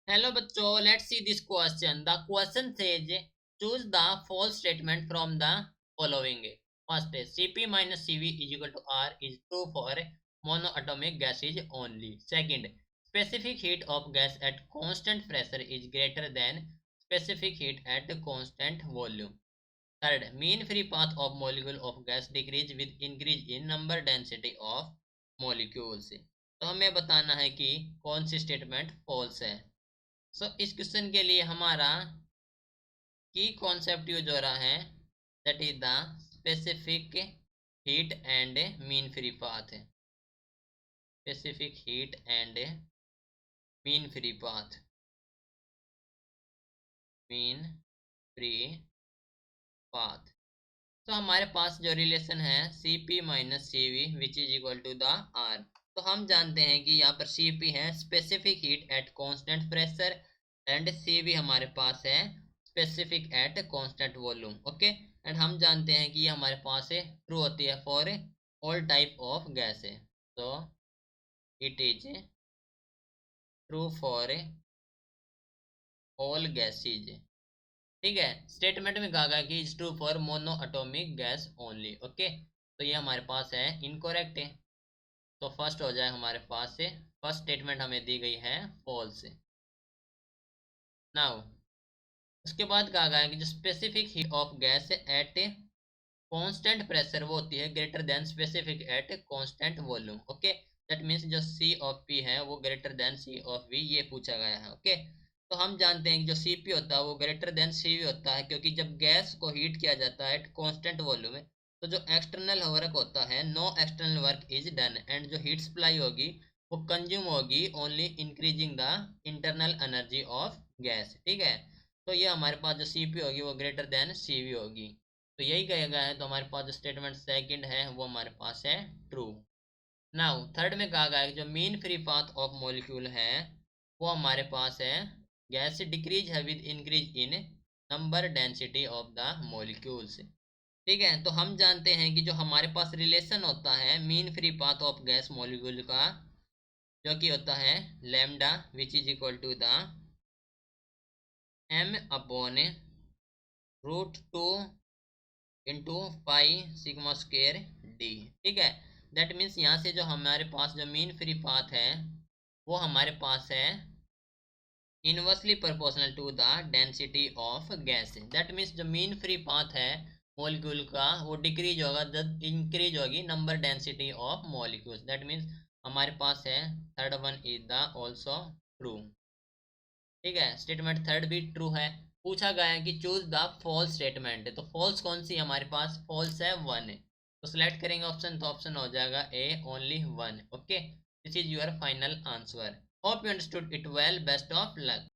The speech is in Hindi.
हेलो बच्चों, let's see this question. The question says choose the false statement from the following. First है Cp minus Cv is equal to R is true for monoatomic gases only. Second, specific heat of gas at constant pressure is greater than specific heat at constant volume. Third, mean free path of molecule of gas decrease with increase in number density of molecules. तो हमें बताना है कि कौन सी स्टेटमेंट फॉल्स है. इस क्वेश्चन के लिए हमारा की कॉन्सेप्ट यूज हो रहा है, that is the specific heat and mean free path. Specific heat and mean free path. Mean free path. तो हमारे पास जो रिलेशन है Cp minus Cv which is equal to the R. तो हम जानते हैं कि यहाँ पर Cp है specific heat at constant pressure and Cv हमारे पास है specific at constant volume. Okay, and हम जानते हैं कि ये हमारे पास है ट्रू होती है for all type of gas है. तो it is true for all gases. ठीक है, स्टेटमेंट में कहा गया कि is true for mono atomic gas only. Okay, तो ये हमारे पास है इनकरेक्ट है. तो फर्स्ट हो जाए हमारे पास से फर्स्ट स्टेटमेंट हमें दी गई है फॉल्स. नाउ उसके बाद कहा गया है कि जो specific heat of gas at constant pressure वो होती है greater than specific at constant volume. Okay, that means जो सी ऑफ पी है वो greater than C of V, ये पूछा गया है. ओके, तो हम जानते हैं कि जो Cp होता है वो ग्रेटर देन Cv होता है, क्योंकि जब गैस को हीट किया जाता है एट कांस्टेंट वॉल्यूम में, तो जो एक्सटर्नल वर्क होता है no external work is done, and जो हीट सप्लाई होगी वो कंज्यूम होगी only increasing the internal energy of gas. ठीक है, तो ये हमारे पास जो Cp होगी वो ग्रेटर देन Cv होगी. तो यही कहा गया है. तो हमारे पास जो स्टेटमेंट सेकंड है वो हमारे पास है ट्रू. नाउ थर्ड में कहा गया है कि जो mean free path of molecule है वो हमारे पास है गैस डिक्रीज है with increase in number density of the molecules. ठीक है, तो हम जानते हैं कि जो हमारे पास रिलेशन होता है mean free path of gas molecule का, जो कि होता है lambda which is equal to the m upon √2 into pi sigma square D. ठीक है, दैट मीन्स यहाँ से जो हमारे पास जो मीन फ्री पाथ है वो हमारे पास है inversely proportional to the density of gas. That means जो मीन फ्री पाथ है मॉलिक्यूल का वो डिक्रीज होगा जब इंक्रीज होगी number density of molecules. That means हमारे पास है third one is the also true. ठीक है, स्टेटमेंट थर्ड भी ट्रू है. पूछा गया है कि चूज द फॉल्स स्टेटमेंट. तो फॉल्स कौन सी हमारे पास फॉल्स है वन है. तो सिलेक्ट करेंगे ऑप्शन, तो ऑप्शन हो जाएगा A only one. Okay, this is your final answer. Hope you understood it well. Best of luck.